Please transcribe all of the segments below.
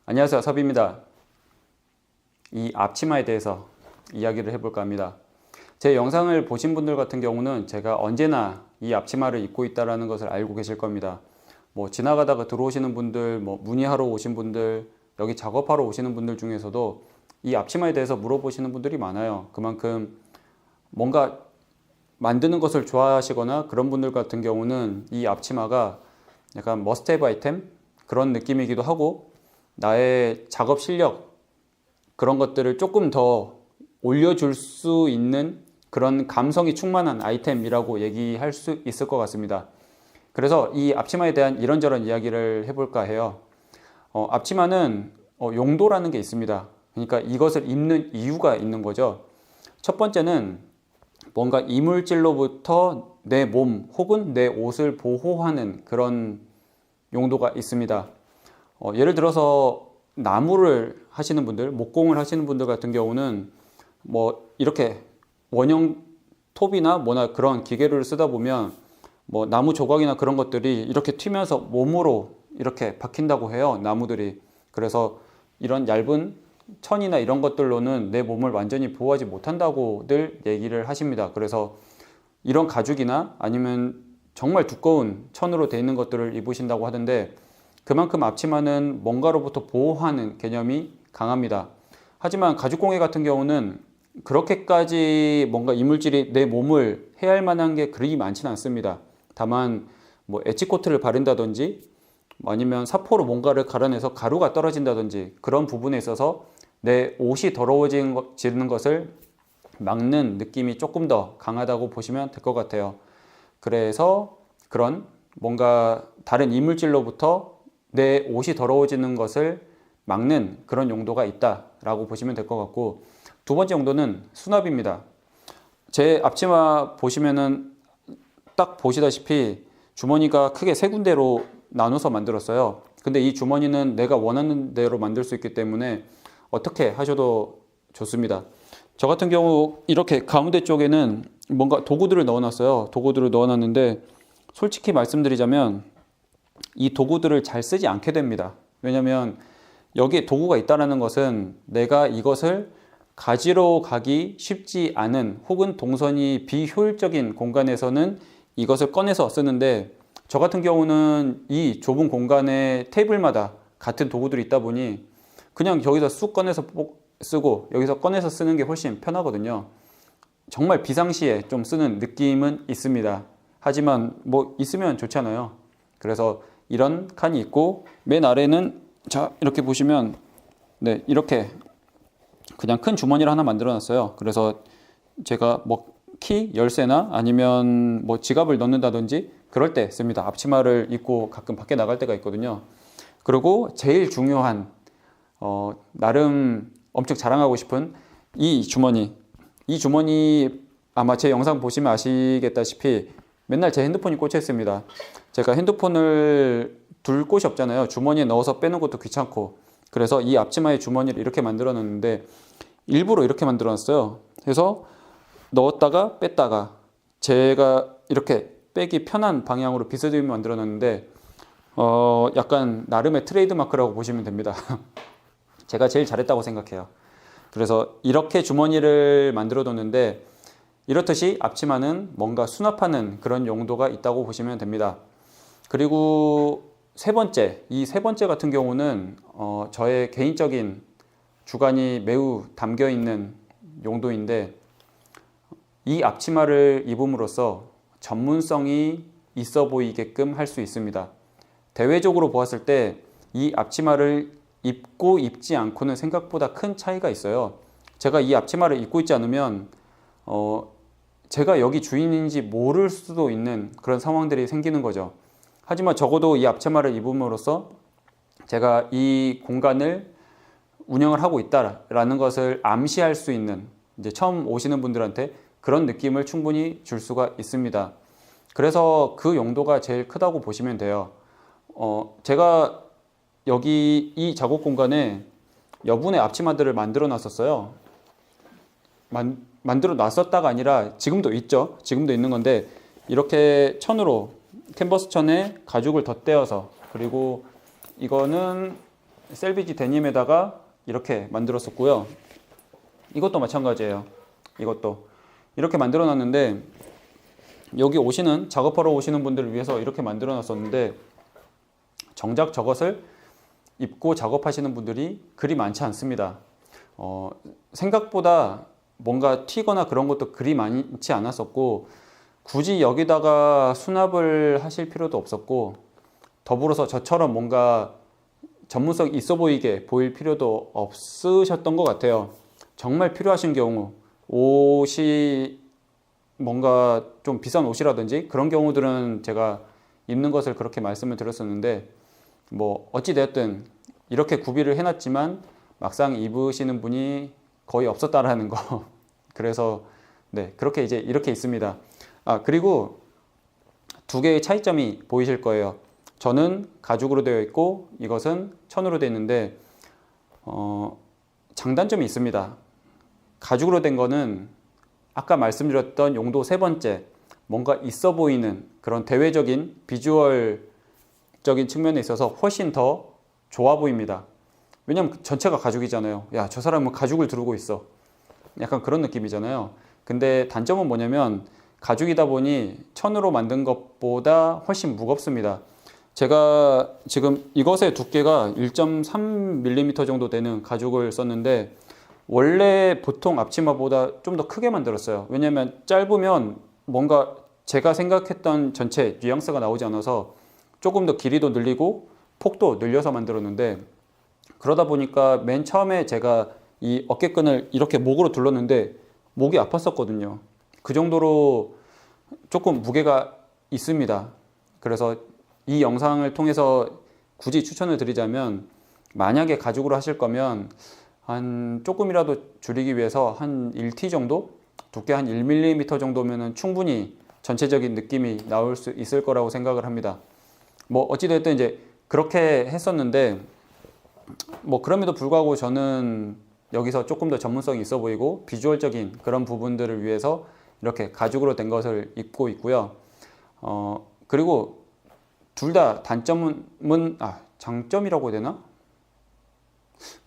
안녕하세요, 섭입니다. 이 앞치마에 대해서 이야기를 해볼까 합니다. 제 영상을 보신 분들 같은 경우는 제가 언제나 이 앞치마를 입고 있다는 것을 알고 계실 겁니다. 지나가다가 들어오시는 분들, 문의하러 오신 분들, 여기 작업하러 오시는 분들 중에서도 이 앞치마에 대해서 물어보시는 분들이 많아요. 그만큼 뭔가 만드는 것을 좋아하시거나 그런 분들 같은 경우는 이 앞치마가 약간 머스트헤브 아이템 그런 느낌이기도 하고, 나의 작업 실력 그런 것들을 조금 더 올려줄 수 있는 그런 감성이 충만한 아이템이라고 얘기할 수 있을 것 같습니다. 그래서 이 앞치마에 대한 이런저런 이야기를 해볼까 해요. 앞치마는 용도라는 게 있습니다. 그러니까 이것을 입는 이유가 있는 거죠. 첫 번째는 뭔가 이물질로부터 내 몸 혹은 내 옷을 보호하는 그런 용도가 있습니다. 예를 들어서 나무를 하시는 분들, 목공을 하시는 분들 같은 경우는 이렇게 원형 톱이나 그런 기계를 쓰다 보면 나무 조각이나 그런 것들이 이렇게 튀면서 몸으로 이렇게 박힌다고 해요, 나무들이. 그래서 이런 얇은 천이나 이런 것들로는 내 몸을 완전히 보호하지 못한다고들 얘기를 하십니다. 그래서 이런 가죽이나 아니면 정말 두꺼운 천으로 되어 있는 것들을 입으신다고 하던데, 그만큼 앞치마는 뭔가로부터 보호하는 개념이 강합니다. 하지만 가죽공예 같은 경우는 그렇게까지 뭔가 이물질이 내 몸을 해할 만한 게 그리 많지는 않습니다. 다만 에치코트를 바른다든지 아니면 사포로 뭔가를 갈아내서 가루가 떨어진다든지 그런 부분에 있어서 내 옷이 더러워지는 것을 막는 느낌이 조금 더 강하다고 보시면 될 것 같아요. 그래서 그런 뭔가 다른 이물질로부터 내 옷이 더러워지는 것을 막는 그런 용도가 있다라고 보시면 될 것 같고, 두 번째 용도는 수납입니다. 제 앞치마 보시면은 딱 보시다시피 주머니가 크게 세 군데로 나눠서 만들었어요. 근데 이 주머니는 내가 원하는 대로 만들 수 있기 때문에 어떻게 하셔도 좋습니다. 저 같은 경우 이렇게 가운데 쪽에는 뭔가 도구들을 넣어놨어요. 도구들을 넣어놨는데 솔직히 말씀드리자면 이 도구들을 잘 쓰지 않게 됩니다. 왜냐면 여기에 도구가 있다는 것은 내가 이것을 가지러 가기 쉽지 않은 혹은 동선이 비효율적인 공간에서는 이것을 꺼내서 쓰는데, 저 같은 경우는 이 좁은 공간에 테이블마다 같은 도구들이 있다 보니 그냥 여기서 쑥 꺼내서 쓰고 여기서 꺼내서 쓰는 게 훨씬 편하거든요. 정말 비상시에 좀 쓰는 느낌은 있습니다. 하지만 있으면 좋잖아요. 그래서 이런 칸이 있고, 맨 아래는 이렇게 보시면 이렇게 그냥 큰 주머니를 하나 만들어 놨어요. 그래서 제가 키, 열쇠나 아니면 지갑을 넣는다든지 그럴 때 씁니다. 앞치마를 입고 가끔 밖에 나갈 때가 있거든요. 그리고 제일 중요한 나름 엄청 자랑하고 싶은 이 주머니 아마 제 영상 보시면 아시겠다시피 맨날 제 핸드폰이 꽂혀 있습니다. 제가 핸드폰을 둘 곳이 없잖아요. 주머니에 넣어서 빼는 것도 귀찮고. 그래서 이 앞치마의 주머니를 이렇게 만들어 놨는데 일부러 이렇게 만들어 놨어요. 그래서 넣었다가 뺐다가 제가 이렇게 빼기 편한 방향으로 비스듬히 만들어 놨는데 약간 나름의 트레이드 마크라고 보시면 됩니다. 제가 제일 잘했다고 생각해요. 그래서 이렇게 주머니를 만들어 뒀는데, 이렇듯이 앞치마는 뭔가 수납하는 그런 용도가 있다고 보시면 됩니다. 그리고 이 세 번째 같은 경우는 저의 개인적인 주관이 매우 담겨 있는 용도인데, 이 앞치마를 입음으로써 전문성이 있어 보이게끔 할 수 있습니다. 대외적으로 보았을 때 이 앞치마를 입고 입지 않고는 생각보다 큰 차이가 있어요. 제가 이 앞치마를 입고 있지 않으면 제가 여기 주인인지 모를 수도 있는 그런 상황들이 생기는 거죠. 하지만 적어도 이 앞치마를 입음으로써 제가 이 공간을 운영을 하고 있다라는 것을 암시할 수 있는, 이제 처음 오시는 분들한테 그런 느낌을 충분히 줄 수가 있습니다. 그래서 그 용도가 제일 크다고 보시면 돼요. 제가 여기 이 작업 공간에 여분의 앞치마들을 만들어 놨었어요. 만들어 놨었다가 아니라 지금도 있죠. 지금도 있는 건데, 이렇게 천으로 캔버스 천에 가죽을 덧대어서, 그리고 이거는 셀비지 데님에다가 이렇게 만들었었고요. 이것도 마찬가지예요. 이것도 이렇게 만들어 놨는데, 여기 작업하러 오시는 분들을 위해서 이렇게 만들어 놨었는데, 정작 저것을 입고 작업하시는 분들이 그리 많지 않습니다. 생각보다 뭔가 튀거나 그런 것도 그리 많지 않았었고, 굳이 여기다가 수납을 하실 필요도 없었고, 더불어서 저처럼 뭔가 전문성 있어 보이게 보일 필요도 없으셨던 것 같아요. 정말 필요하신 경우, 옷이 뭔가 좀 비싼 옷이라든지 그런 경우들은 제가 입는 것을 그렇게 말씀을 드렸었는데, 뭐 어찌되었든 이렇게 구비를 해놨지만 막상 입으시는 분이 거의 없었다라는 거. 그래서 네, 그렇게 이제 이렇게 있습니다. 그리고 두 개의 차이점이 보이실 거예요. 저는 가죽으로 되어 있고 이것은 천으로 되어 있는데, 장단점이 있습니다. 가죽으로 된 거는 아까 말씀드렸던 용도 세 번째, 뭔가 있어 보이는 그런 대외적인 비주얼적인 측면에 있어서 훨씬 더 좋아 보입니다. 왜냐면 전체가 가죽이잖아요. 야, 저 사람은 가죽을 두르고 있어. 약간 그런 느낌이잖아요. 근데 단점은 뭐냐면 가죽이다 보니 천으로 만든 것보다 훨씬 무겁습니다. 제가 지금 이것의 두께가 1.3mm 정도 되는 가죽을 썼는데, 원래 보통 앞치마보다 좀 더 크게 만들었어요. 왜냐면 짧으면 뭔가 제가 생각했던 전체 뉘앙스가 나오지 않아서 조금 더 길이도 늘리고 폭도 늘려서 만들었는데, 그러다 보니까 맨 처음에 제가 이 어깨끈을 이렇게 목으로 둘렀는데 목이 아팠었거든요. 그 정도로 조금 무게가 있습니다. 그래서 이 영상을 통해서 굳이 추천을 드리자면, 만약에 가죽으로 하실 거면 한 조금이라도 줄이기 위해서 한 1T 정도? 두께 한 1mm 정도면 충분히 전체적인 느낌이 나올 수 있을 거라고 생각을 합니다. 뭐 어찌됐든 이제 그렇게 했었는데, 뭐 그럼에도 불구하고 저는 여기서 조금 더 전문성이 있어 보이고 비주얼적인 그런 부분들을 위해서 이렇게 가죽으로 된 것을 입고 있고요. 그리고 둘 다 장점이라고 해야 되나?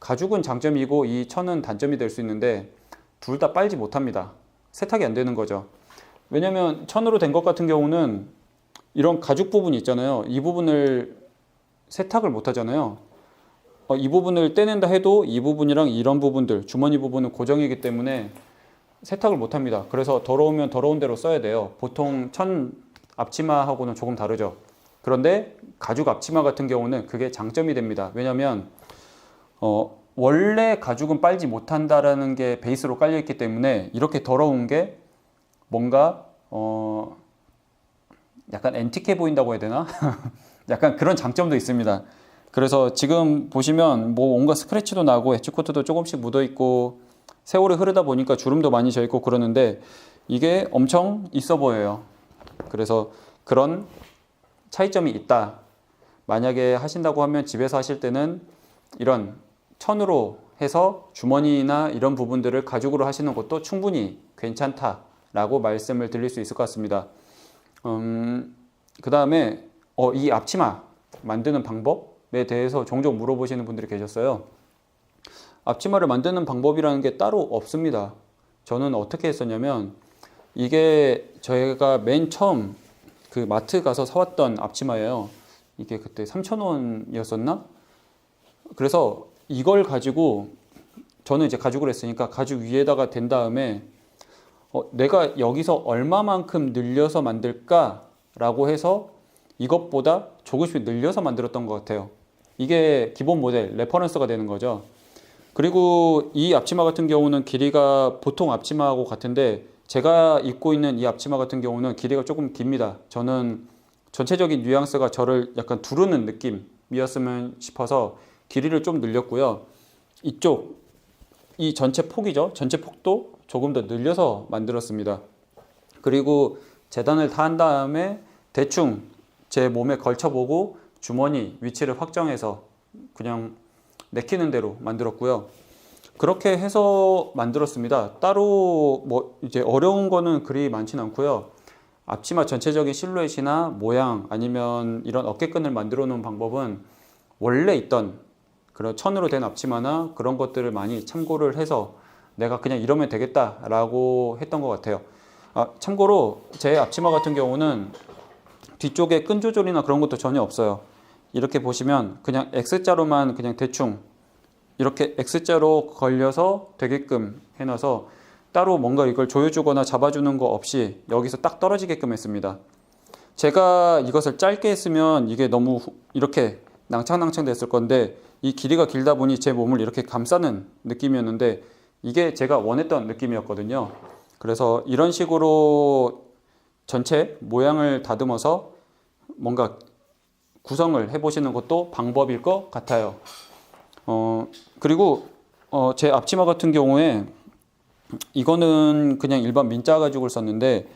가죽은 장점이고 이 천은 단점이 될 수 있는데, 둘 다 빨지 못합니다. 세탁이 안 되는 거죠. 왜냐면 천으로 된 것 같은 경우는 이런 가죽 부분이 있잖아요. 이 부분을 세탁을 못 하잖아요. 이 부분을 떼낸다 해도 이 부분이랑 이런 부분들, 주머니 부분은 고정이기 때문에 세탁을 못 합니다. 그래서 더러우면 더러운 대로 써야 돼요. 보통 천 앞치마하고는 조금 다르죠. 그런데 가죽 앞치마 같은 경우는 그게 장점이 됩니다. 왜냐면 원래 가죽은 빨지 못한다라는 게 베이스로 깔려 있기 때문에 이렇게 더러운 게 뭔가 약간 앤틱해 보인다고 해야 되나? 약간 그런 장점도 있습니다. 그래서 지금 보시면 뭐 온갖 스크래치도 나고 엣지코트도 조금씩 묻어 있고 세월이 흐르다 보니까 주름도 많이 져 있고 그러는데, 이게 엄청 있어 보여요. 그래서 그런 차이점이 있다. 만약에 하신다고 하면 집에서 하실 때는 이런 천으로 해서 주머니나 이런 부분들을 가죽으로 하시는 것도 충분히 괜찮다라고 말씀을 드릴 수 있을 것 같습니다. 그 다음에 이 앞치마 만드는 방법에 대해서 종종 물어보시는 분들이 계셨어요. 앞치마를 만드는 방법이라는 게 따로 없습니다. 저는 어떻게 했었냐면, 이게 저희가 맨 처음 그 마트 가서 사왔던 앞치마예요. 이게 그때 3,000원이었었나? 그래서 이걸 가지고 저는 이제 가죽을 했으니까 가죽 위에다가 댄 다음에 내가 여기서 얼마만큼 늘려서 만들까? 라고 해서 이것보다 조금씩 늘려서 만들었던 것 같아요. 이게 기본 모델, 레퍼런스가 되는 거죠. 그리고 이 앞치마 같은 경우는 길이가 보통 앞치마하고 같은데, 제가 입고 있는 이 앞치마 같은 경우는 길이가 조금 깁니다. 저는 전체적인 뉘앙스가 저를 약간 두르는 느낌이었으면 싶어서 길이를 좀 늘렸고요. 이 전체 폭이죠. 전체 폭도 조금 더 늘려서 만들었습니다. 그리고 재단을 다 한 다음에 대충 제 몸에 걸쳐보고 주머니 위치를 확정해서 그냥 내키는 대로 만들었고요. 그렇게 해서 만들었습니다. 따로 뭐 이제 어려운 거는 그리 많진 않고요. 앞치마 전체적인 실루엣이나 모양, 아니면 이런 어깨끈을 만들어 놓은 방법은 원래 있던 그런 천으로 된 앞치마나 그런 것들을 많이 참고를 해서 내가 그냥 이러면 되겠다라고 했던 것 같아요. 참고로 제 앞치마 같은 경우는 뒤쪽에 끈 조절이나 그런 것도 전혀 없어요. 이렇게 보시면 그냥 X자로만 그냥 대충 이렇게 X자로 걸려서 되게끔 해놔서 따로 뭔가 이걸 조여주거나 잡아주는 거 없이 여기서 딱 떨어지게끔 했습니다. 제가 이것을 짧게 했으면 이게 너무 이렇게 낭창낭창 됐을 건데 이 길이가 길다 보니 제 몸을 이렇게 감싸는 느낌이었는데 이게 제가 원했던 느낌이었거든요. 그래서 이런 식으로 전체 모양을 다듬어서 뭔가 구성을 해보시는 것도 방법일 것 같아요. 그리고 제 앞치마 같은 경우에 이거는 그냥 일반 민자 가죽을 썼는데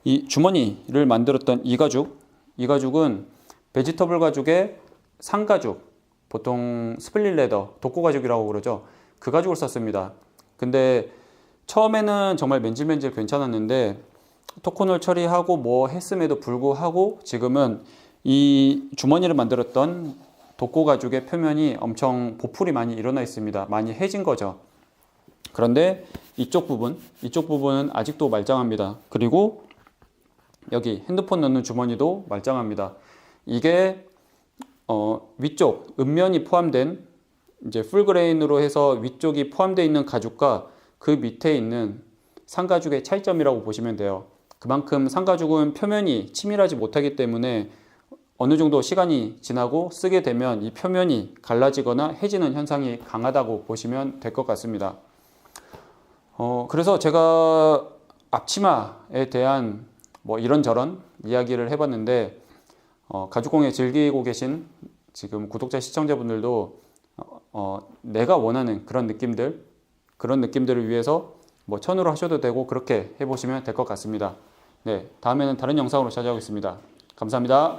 이 주머니를 만들었던 이 가죽은 베지터블 가죽의 상가죽, 보통 스플릿 레더, 독고 가죽이라고 그러죠. 그 가죽을 썼습니다. 근데 처음에는 정말 맨질맨질 괜찮았는데 토크놀 처리하고 뭐 했음에도 불구하고 지금은 이 주머니를 만들었던 독고 가죽의 표면이 엄청 보풀이 많이 일어나 있습니다. 많이 해진 거죠. 그런데 이쪽 부분은 아직도 말짱합니다. 그리고 여기 핸드폰 넣는 주머니도 말짱합니다. 이게 위쪽 음면이 포함된 이제 풀그레인으로 해서 위쪽이 포함되어 있는 가죽과 그 밑에 있는 상가죽의 차이점이라고 보시면 돼요. 그만큼 상가죽은 표면이 치밀하지 못하기 때문에 어느 정도 시간이 지나고 쓰게 되면 이 표면이 갈라지거나 해지는 현상이 강하다고 보시면 될 것 같습니다. 그래서 제가 앞치마에 대한 뭐 이런저런 이야기를 해봤는데 가죽공예 즐기고 계신 지금 구독자 시청자분들도 내가 원하는 그런 느낌들을 위해서 뭐 천으로 하셔도 되고 그렇게 해보시면 될 것 같습니다. 네, 다음에는 다른 영상으로 찾아오겠습니다. 감사합니다.